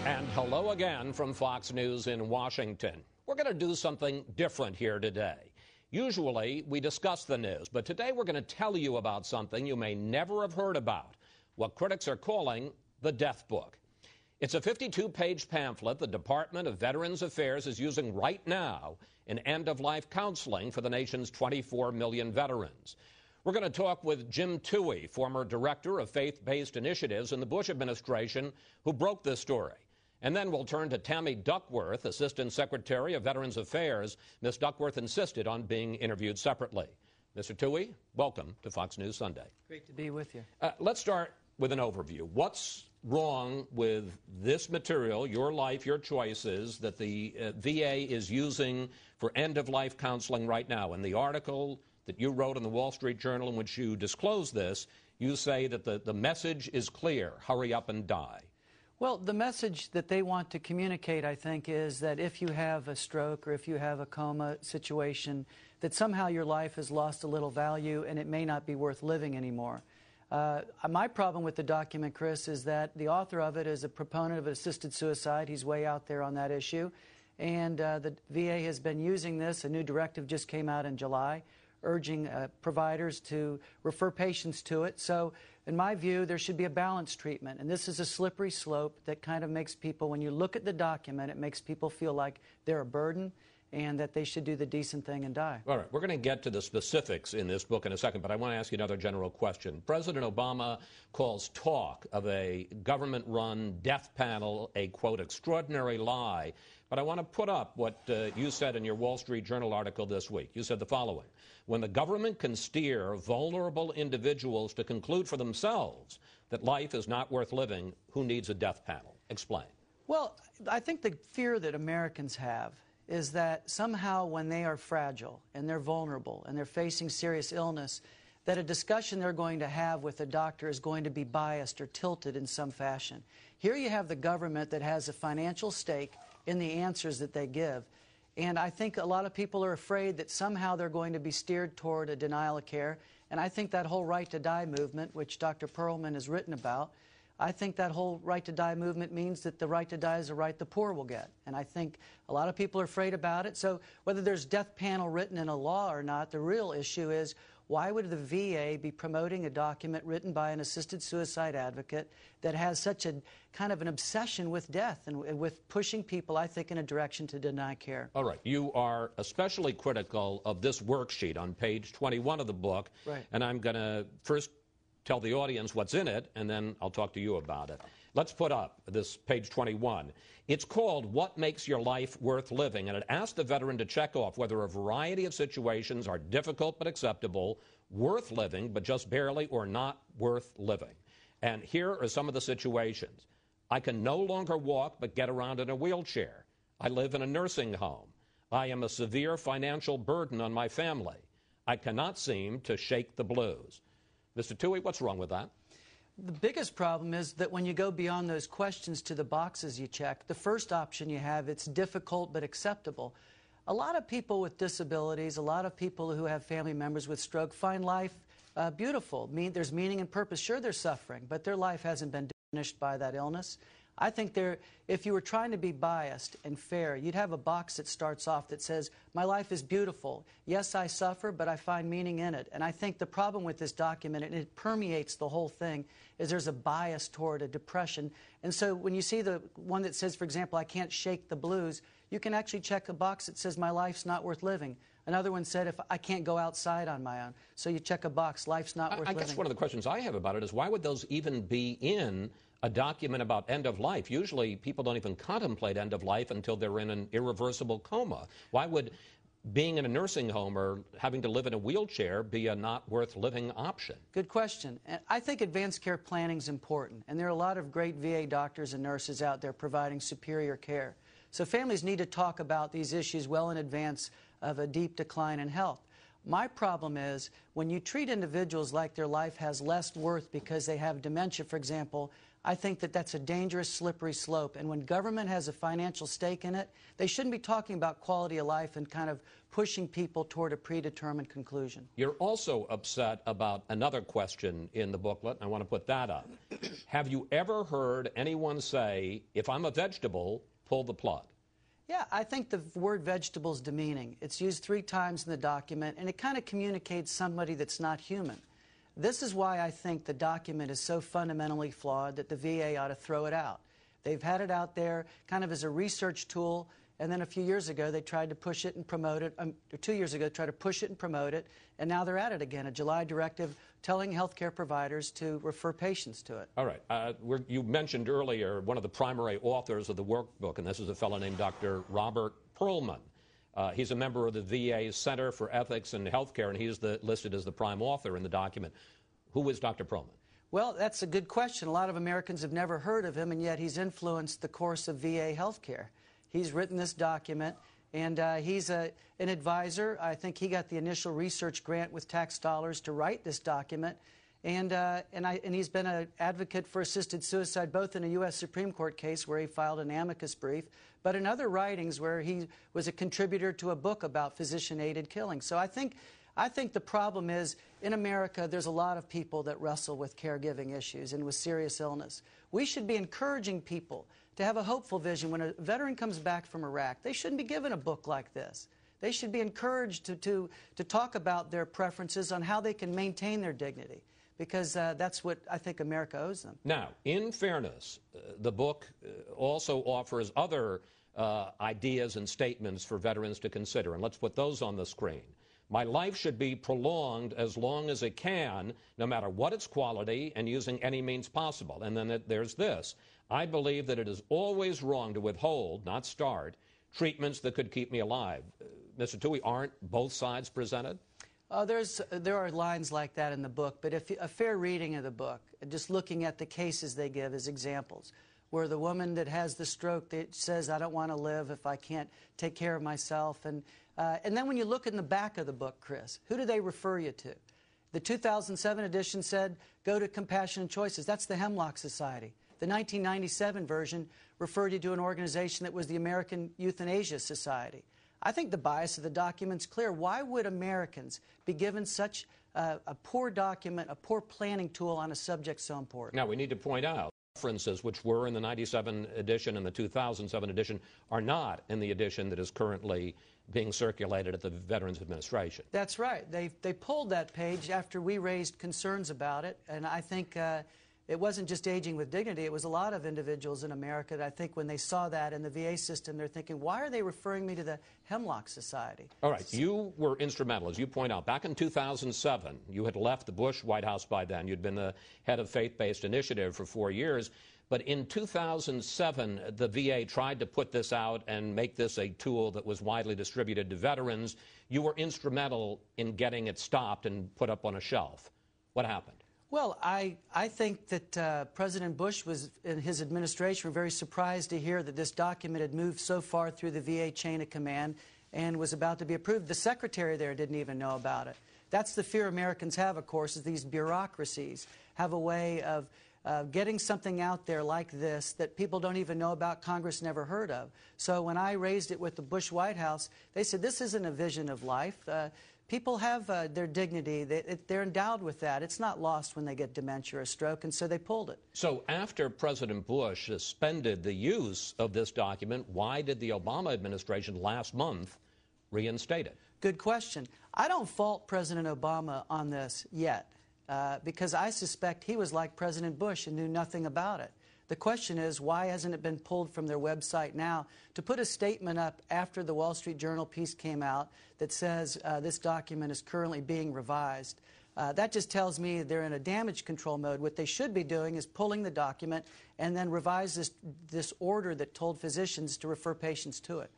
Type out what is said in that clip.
And hello again from Fox News in Washington. We're going to do something different here today. Usually we discuss the news, but today we're going to tell you about something you may never have heard about, what critics are calling the Death Book. It's a 52-page pamphlet the Department of Veterans Affairs is using right now in end-of-life counseling for the nation's 24 million veterans. We're going to talk with Jim Towey, former director of faith-based initiatives in the Bush administration, who broke this story. And then we'll turn to Tammy Duckworth, Assistant Secretary of Veterans Affairs. Ms. Duckworth insisted on being interviewed separately. Mr. Towey, welcome to Fox News Sunday. Great to be with you. Let's start with an overview. What's wrong with this material, Your Life, Your Choices, that the VA is using for end-of-life counseling right now? In the article that you wrote in the Wall Street Journal in which you disclose this, you say that the message is clear: hurry up and die. Well, the message that they want to communicate, I think, is that if you have a stroke or if you have a coma situation, that somehow your life has lost a little value and it may not be worth living anymore. My problem with the document, Chris, is that the author of it is a proponent of assisted suicide. He's way out there on that issue. And the VA has been using this. A new directive just came out in July, urging providers to refer patients to it. So in my view, there should be a balanced treatment. And this is a slippery slope that kind of makes people, when you look at the document, it makes people feel like they're a burden and that they should do the decent thing and die. All right, we're going to get to the specifics in this book in a second, but I want to ask you another general question. President Obama calls talk of a government-run death panel a, quote, extraordinary lie. But I want to put up what you said in your Wall Street Journal article this week. You said the following: when the government can steer vulnerable individuals to conclude for themselves that life is not worth living, who needs a death panel? Explain. Well, I think the fear that Americans have is that somehow when they are fragile and they're vulnerable and they're facing serious illness, that a discussion they're going to have with a doctor is going to be biased or tilted in some fashion. Here you have the government that has a financial stake in the answers that they give. And I think a lot of people are afraid that somehow they're going to be steered toward a denial of care. And I think that whole right to die movement, which Dr. Perlman has written about, I think that whole right to die movement means that the right to die is a right the poor will get. And I think a lot of people are afraid about it. So whether there's death panel written in a law or not, the real issue is, why would the VA be promoting a document written by an assisted suicide advocate that has such a kind of an obsession with death and with pushing people, I think, in a direction to deny care? All right. You are especially critical of this worksheet on page 21 of the book. Right. And I'm going to first tell the audience what's in it, and then I'll talk to you about it. Let's put up this page 21. It's called What Makes Your Life Worth Living, and it asks the veteran to check off whether a variety of situations are difficult but acceptable, worth living but just barely, or not worth living. And here are some of the situations. I can no longer walk but get around in a wheelchair. I live in a nursing home. I am a severe financial burden on my family. I cannot seem to shake the blues. Mr. Towey, what's wrong with that? The biggest problem is that when you go beyond those questions to the boxes you check, the first option you have, it's difficult but acceptable. A lot of people with disabilities, a lot of people who have family members with stroke find life beautiful. There's meaning and purpose. Sure, they're suffering, but their life hasn't been diminished by that illness. I think if you were trying to be biased and fair, you'd have a box that starts off that says, my life is beautiful. Yes, I suffer, but I find meaning in it. And I think the problem with this document, and it permeates the whole thing, is there's a bias toward a depression. And so when you see the one that says, for example, I can't shake the blues, you can actually check a box that says, my life's not worth living. Another one said, if I can't go outside on my own. So you check a box, life's not worth living. I guess one of the questions I have about it is, why would those even be in a document about end of life? Usually people don't even contemplate end of life until they're in an irreversible coma. Why would being in a nursing home or having to live in a wheelchair be a not worth living option? Good question. And I think advanced care planning is important, and there are a lot of great VA doctors and nurses out there providing superior care. So families need to talk about these issues well in advance of a deep decline in health. My problem is when you treat individuals like their life has less worth because they have dementia, for example. I think that that's a dangerous, slippery slope. And when government has a financial stake in it, they shouldn't be talking about quality of life and kind of pushing people toward a predetermined conclusion. You're also upset about another question in the booklet. I want to put that up. Have you ever heard anyone say, if I'm a vegetable, pull the plug? Yeah, I think the word vegetable is demeaning. It's used 3 times in the document, and it kind of communicates somebody that's not human. This is why I think the document is so fundamentally flawed that the VA ought to throw it out. They've had it out there kind of as a research tool, and then a few years ago they tried to push it and promote it, or 2 years ago tried to push it and promote it, and now they're at it again, a July directive telling healthcare providers to refer patients to it. All right. You mentioned earlier one of the primary authors of the workbook, and this is a fellow named Dr. Robert Perlman. He's a member of the VA Center for Ethics in Healthcare, and he's listed as the prime author in the document. Who is Dr. Perlman? Well, that's a good question. A lot of Americans have never heard of him, and yet he's influenced the course of VA healthcare. He's written this document, and he's an advisor. I think he got the initial research grant with tax dollars to write this document. And he's been an advocate for assisted suicide, both in a U.S. Supreme Court case where he filed an amicus brief, but in other writings where he was a contributor to a book about physician-aided killing. So I think the problem is, in America, there's a lot of people that wrestle with caregiving issues and with serious illness. We should be encouraging people to have a hopeful vision. When a veteran comes back from Iraq, they shouldn't be given a book like this. They should be encouraged to talk about their preferences on how they can maintain their dignity, because that's what I think America owes them. Now, in fairness, the book also offers other ideas and statements for veterans to consider, and let's put those on the screen. My life should be prolonged as long as it can, no matter what its quality, and using any means possible. And then there's this. I believe that it is always wrong to withhold, not start, treatments that could keep me alive. Mr. Towey, aren't both sides presented? There are lines like that in the book, but if a fair reading of the book, just looking at the cases they give as examples, where the woman that has the stroke that says, I don't want to live if I can't take care of myself. And then when you look in the back of the book, Chris, who do they refer you to? The 2007 edition said, go to Compassionate Choices. That's the Hemlock Society. The 1997 version referred you to an organization that was the American Euthanasia Society. I think the bias of the document's clear. Why would Americans be given such a poor document, a poor planning tool on a subject so important? Now, we need to point out references which were in the 97 edition and the 2007 edition are not in the edition that is currently being circulated at the Veterans Administration. That's right. They pulled that page after we raised concerns about it, and I think it wasn't just Aging with Dignity. It was a lot of individuals in America that I think when they saw that in the VA system, they're thinking, why are they referring me to the Hemlock Society? All right. You were instrumental, as you point out. Back in 2007, you had left the Bush White House by then. You'd been the head of Faith-Based Initiative for 4 years. But in 2007, the VA tried to put this out and make this a tool that was widely distributed to veterans. You were instrumental in getting it stopped and put up on a shelf. What happened? Well, I think that President Bush was, in his administration, were very surprised to hear that this document had moved so far through the VA chain of command and was about to be approved. The secretary there didn't even know about it. That's the fear Americans have, of course, is these bureaucracies have a way of getting something out there like this that people don't even know about, Congress never heard of. So when I raised it with the Bush White House, they said, this isn't a vision of life. People have their dignity. They're endowed with that. It's not lost when they get dementia or stroke, and so they pulled it. So after President Bush suspended the use of this document, why did the Obama administration last month reinstate it? Good question. I don't fault President Obama on this yet, because I suspect he was like President Bush and knew nothing about it. The question is, why hasn't it been pulled from their website now to put a statement up after the Wall Street Journal piece came out that says this document is currently being revised? That just tells me they're in a damage control mode. What they should be doing is pulling the document and then revise this order that told physicians to refer patients to it.